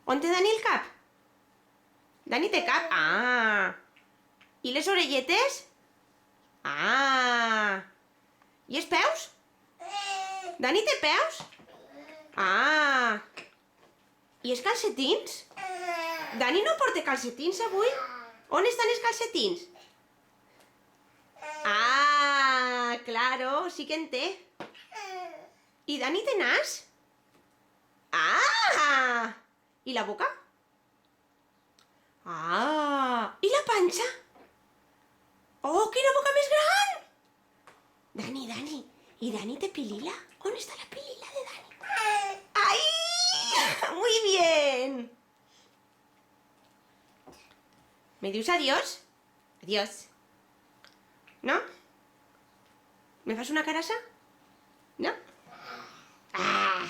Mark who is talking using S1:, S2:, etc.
S1: On té Dani el cap? Dani té cap? Ah! I les orelletes? Ah! I els peus? Dani té peus? Ah! I els calcetins? Dani no porta calcetins avui? On estan els calcetins? Ah, claro, sí que en té. I Dani té nas? Ah! I la boca? Ah! I la panxa? Oh, quina boca més gran! Dani, ¿y Dani té pilila? On està la pilila de Dani? ¡Ay! ¡Muy bien! ¿Me dius adiós? Adiós. ¿No? ¿Me fas una carassa? ¿No? Ah!